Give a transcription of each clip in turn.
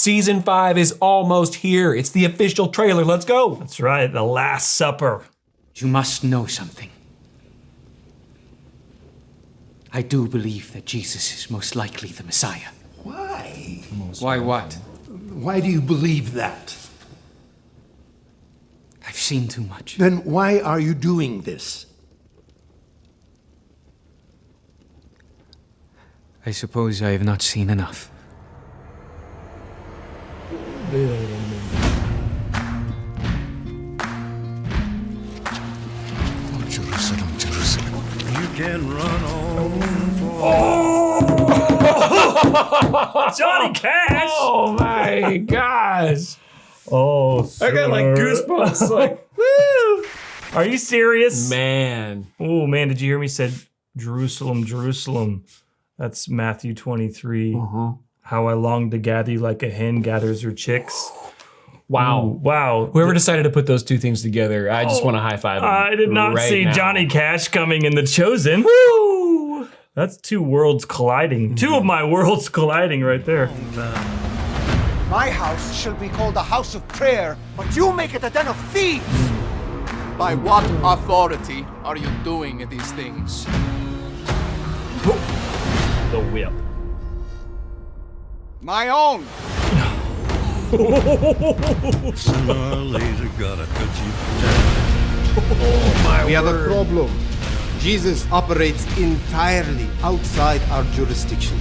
Season 5 is almost here. It's the official trailer. Let's go. That's right, the Last Supper. You must know something. I do believe that Jesus is most likely the Messiah. Why? Why what? Why do you believe that? I've seen too much. Then why are you doing this? I suppose I have not seen enough. Oh, Jerusalem, Jerusalem. You can run on. Johnny Cash! Oh my gosh. Oh, I got like goosebumps. Like, woo! Are you serious? man. Oh, man, did you hear me say Jerusalem, Jerusalem? That's Matthew 23. How I long to gather you like a hen gathers her chicks. Wow. Ooh, wow. Whoever decided to put those two things together, I just want to high five them. I did not right see now. Johnny Cash coming in The Chosen. Woo! That's two worlds colliding. Two of my worlds colliding right there. My house shall be called a house of prayer, but you make it a den of thieves! By what authority are you doing these things? The whip. My own! Sooner or later, gotta cut you down. We have a problem. Jesus operates entirely outside our jurisdiction.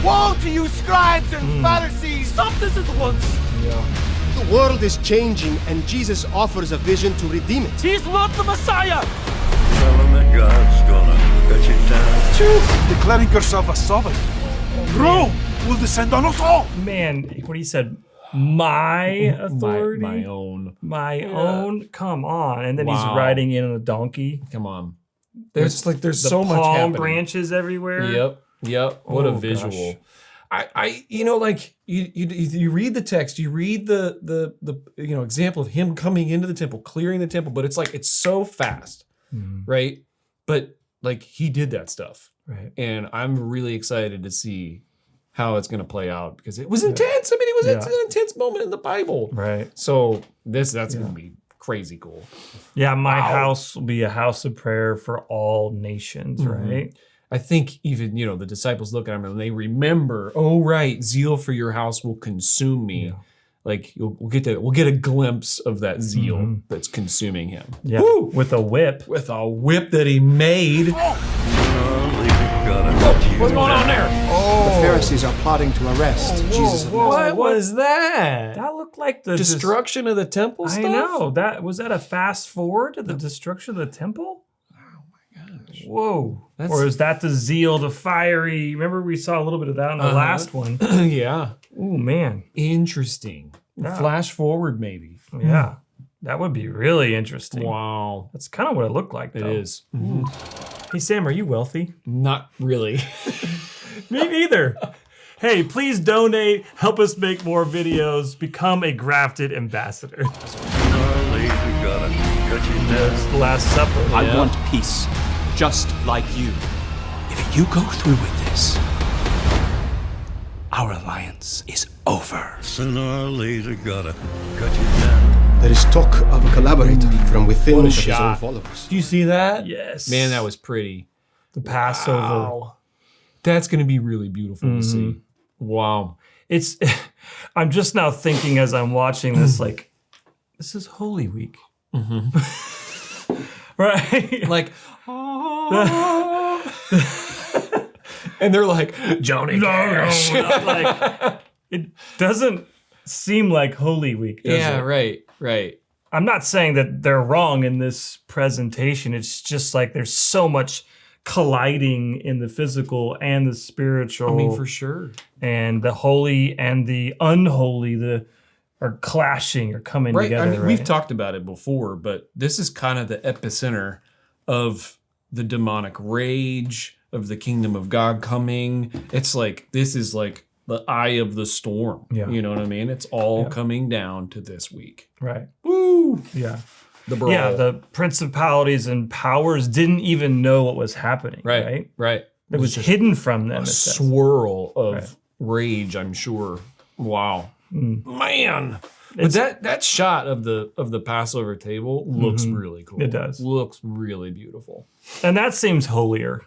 Woe to you, scribes and Pharisees! Stop this at once. The world is changing, and Jesus offers a vision to redeem it. He's not the Messiah. Tell him that God's gonna cut you down. Declaring yourself a sovereign. Rome will descend on us all. Man, what he said, my authority? My own. My own? Come on. And then he's Wow. riding in on a donkey. Come on. There's The so much palm happening. branches everywhere. Yep. What a Oh, visual. gosh. I like you read the text, you read the example of him coming into the temple, clearing the temple, but it's like it's so fast, right? But like he did that stuff, Right. and I'm really excited to see how it's going to play out because it was intense. I mean, it's an intense moment in the Bible, Right. So that's going to be crazy cool. Yeah, my Wow. house will be a house of prayer for all nations, right? I think even, the disciples look at him and they remember, oh, right, zeal for your house will consume me. Yeah. Like we'll get a glimpse of that zeal that's consuming him. Yeah. Woo! With a whip. With a whip that he made. Sooner or later, gotta cut you What's going on there? The Pharisees are plotting to arrest Jesus. of Nazareth. What was that? That looked like the Destruction of the temple stuff? I know. Was that a fast forward to the destruction of the temple? Whoa. Or is that the zeal, the fiery? Remember we saw a little bit of that on the last one. Yeah. Oh, man. Interesting. Yeah. Flash forward, maybe. Yeah. That would be really interesting. Wow. That's kind of what it looked like, It though. is. Hey, Sam, are you wealthy? Not really. Me neither. Hey, please donate. Help us make more videos. Become a Grafted ambassador. Sooner or later, gotta cut you down. It's the Last Supper. I want peace, just like you. If you go through with this, our alliance is over. Sooner or later, gotta cut you down. There is talk of a collaborator from within What a of his own shot. followers. Do you see that? Yes. Man, that was pretty. the Passover. Wow. That's going to be really beautiful to see. Wow. It's. I'm just now thinking as I'm watching this, like, this is Holy Week, right? Like, and they're like, Johnny Cash. Like, it doesn't seem like Holy Week, does Yeah, it? right. I'm not saying that they're wrong in this presentation. It's just like there's so much colliding in the physical and the spiritual. I mean, for sure. And the holy and the unholy are clashing or coming together. I mean, right? we've talked about it before, but this is kind of the epicenter of the demonic rage, of the kingdom of God coming. It's like, this is like the eye of the storm. Yeah. You know what I mean? It's all coming down to this week. Right. Woo! Yeah. The brawl. Yeah, the principalities and powers didn't even know what was happening. Right. Right. It was hidden from them. A it says. swirl of rage, I'm sure. Wow. Man. But that shot of the Passover table looks really cool. It does. Looks really beautiful. And that seems holier.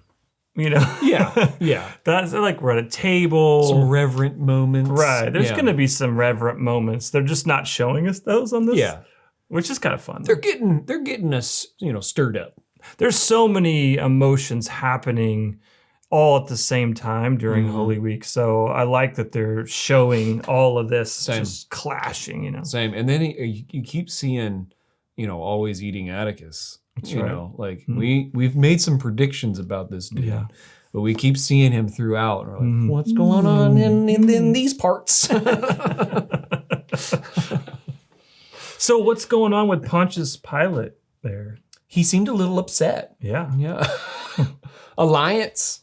You know? Yeah. That's like we're at a table. Some reverent moments. Right. There's going to be some reverent moments. They're just not showing us those on this. Yeah. Which is kind of fun. They're getting us, stirred up. There's so many emotions happening all at the same time during Holy Week. So I like that they're showing all of this just clashing, Same. And then you keep seeing, always eating Atticus. That's you right. know, like we've made some predictions about this dude. Yeah. But we keep seeing him throughout. And we're like, what's going on in these parts? So what's going on with Pontius Pilate there? He seemed a little upset. Yeah. Yeah. Alliance.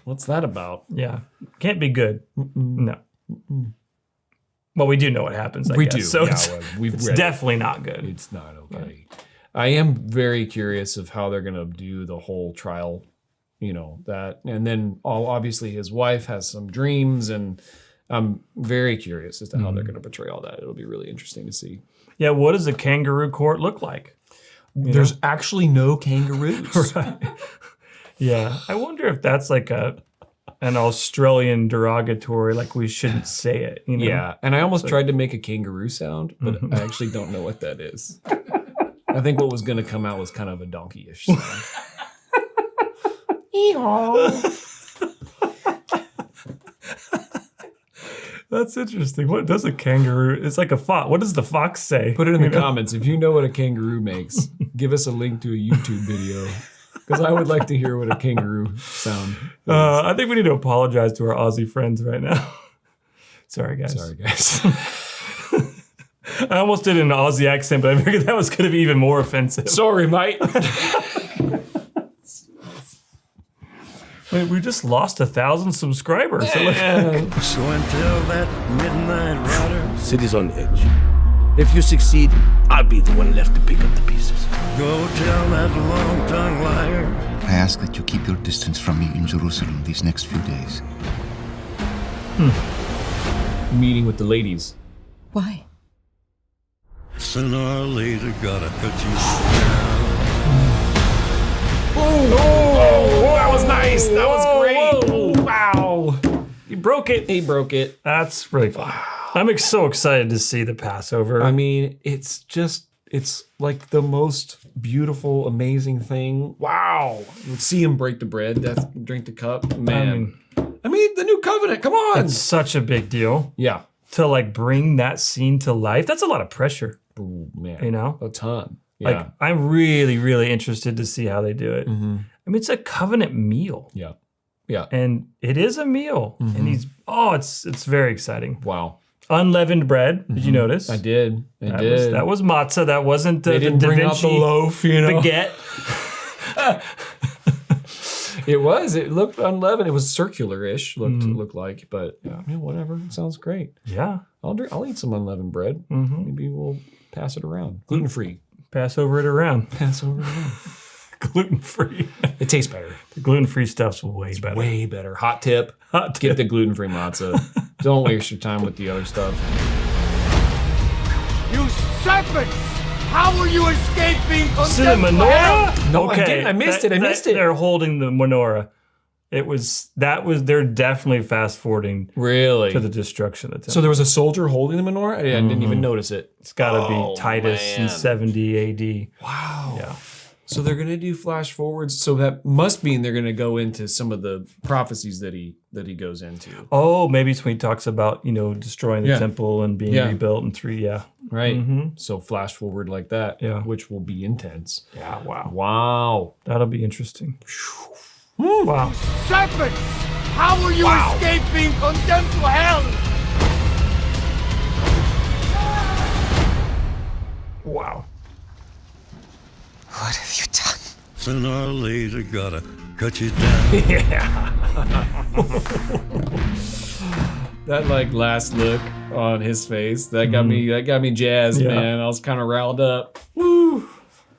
What's that about? Yeah. Can't be good. No. Well, we do know what happens, I guess. Do. So yeah, it's definitely not good. It's not okay. I am very curious of how they're going to do the whole trial, that. And then obviously his wife has some dreams, and I'm very curious as to how they're going to portray all that. It'll be really interesting to see. Yeah, what does a kangaroo court look like? There's actually no kangaroos. Right. Yeah. I wonder if that's like an Australian derogatory, like we shouldn't say it. Yeah. And I almost tried to make a kangaroo sound, but I actually don't know what that is. I think what was going to come out was kind of a donkey-ish sound. That's interesting. What does a kangaroo? It's like a fox. What does the fox say? Put it in the comments. If you know what a kangaroo makes, give us a link to a YouTube video. Because I would like to hear what a kangaroo sound is. I think we need to apologize to our Aussie friends right now. Sorry, guys. I almost did an Aussie accent, but I figured that was going to be even more offensive. Sorry, mate. Wait, we just lost 1,000 subscribers. So until that midnight rider, City's on edge. If you succeed, I'll be the one left to pick up the pieces. go tell that long-tongued liar. I ask that you keep your distance from me in Jerusalem these next few days. Meeting with the ladies. Why? Sooner or later, gotta cut you Oh, that was nice. That was great. Whoa. Wow. He broke it. He broke it. That's really fun. I'm so excited to see the Passover. I mean, it's like the most beautiful, amazing thing. Wow. See him break the bread, drink the cup. Man. I mean, the new covenant. Come on. It's such a big deal. Yeah. To like bring that scene to life. That's a lot of pressure. Ooh, man. A ton. Yeah. Like, I'm really, really interested to see how they do it. I mean, it's a covenant meal. Yeah. Yeah. And it is a meal. And it's very exciting. Wow. Unleavened bread. Did you notice? I did. That was matzah. That wasn't they didn't bring out the loaf, baguette. It was. It looked unleavened. It was circular-ish. Looked like, but yeah, whatever. It sounds great. Yeah. I'll eat some unleavened bread. Maybe we'll pass it around. Gluten-free. Pass over it around. Pass over it around. Gluten-free. It tastes better. The gluten-free stuff's way better. Way better. Hot tip. Get the gluten-free matzah. Don't waste your time with the other stuff. You serpents! How will you escape being See the menorah? No, I didn't. I missed it. They're holding the menorah. They're definitely fast forwarding Really? to the destruction of the temple. So there was a soldier holding the menorah? I didn't even notice it. It's got to be Titus in 70 AD. Wow. Yeah. So they're going to do flash forwards. So that must mean they're going to go into some of the prophecies that he goes into. Oh, maybe it's when he talks about, destroying the temple and being rebuilt in 3. Yeah. Right. So flash forward like that, which will be intense. Yeah. Wow. Wow. That'll be interesting. Wow. serpents! How will you escape being condemned to hell? Wow. What have you done? Sooner or later, gotta cut you down. That last look on his face, that got me jazzed, man. I was kind of riled up. Woo.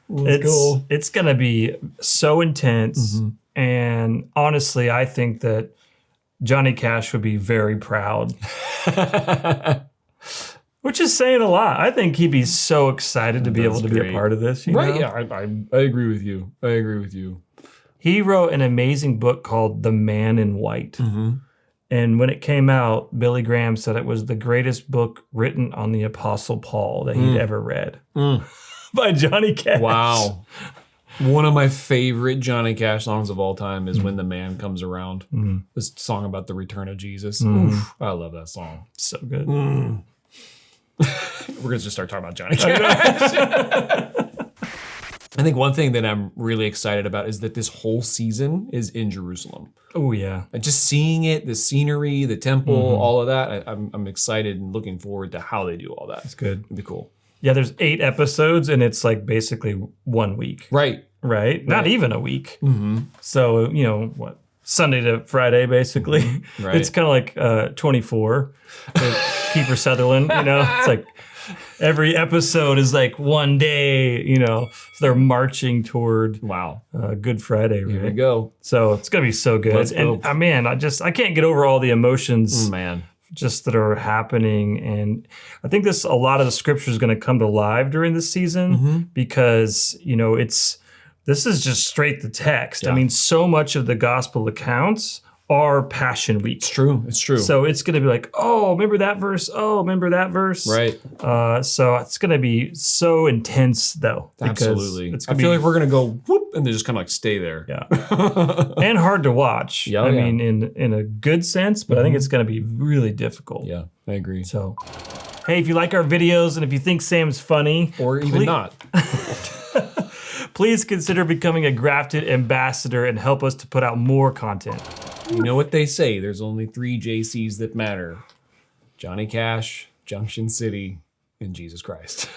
Cool. It's gonna be so intense. And honestly, I think that Johnny Cash would be very proud. Which is saying a lot. I think he'd be so excited to be able to be a part of this. You Right? know? Yeah, I agree with you. I agree with you. He wrote an amazing book called The Man in White. And when it came out, Billy Graham said it was the greatest book written on the Apostle Paul that he'd ever read. By Johnny Cash. Wow. One of my favorite Johnny Cash songs of all time is When the Man Comes Around. This song about the return of Jesus. Oof, I love that song. So good. We're going to just start talking about Johnny Cash. I think one thing that I'm really excited about is that this whole season is in Jerusalem. Oh, yeah. And just seeing it, the scenery, the temple, all of that, I'm excited and looking forward to how they do all that. It's good. It'd be cool. Yeah, there's 8 episodes, and it's like basically 1 week. Right. Not even a week. So, you know, what? Sunday to Friday, basically. Right. It's kind of like 24 with Kiefer Sutherland, you know? It's like every episode is like one day, you know? So they're marching toward Good Friday, right? Here we go. So it's going to be so good. Let's go. And man, I can't get over all the emotions. Man. Just that are happening. And I think a lot of the scripture is going to come to life during this season because, you know, this is just straight the text. Yeah. I mean, so much of the gospel accounts are Passion Week. It's true. It's true. So it's going to be like, oh, remember that verse? Oh, remember that verse? Right. So it's going to be so intense, though. Absolutely. It's I feel like we're going to go whoop and then just kind of like stay there. Yeah. And hard to watch. Yeah, I mean, in a good sense, but I think it's going to be really difficult. Yeah, I agree. So, hey, if you like our videos and if you think Sam's funny, Or even not. please consider becoming a Grafted ambassador and help us to put out more content. You know what they say, there's only 3 JCs that matter. Johnny Cash, Junction City, and Jesus Christ.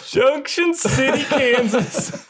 Junction City, Kansas.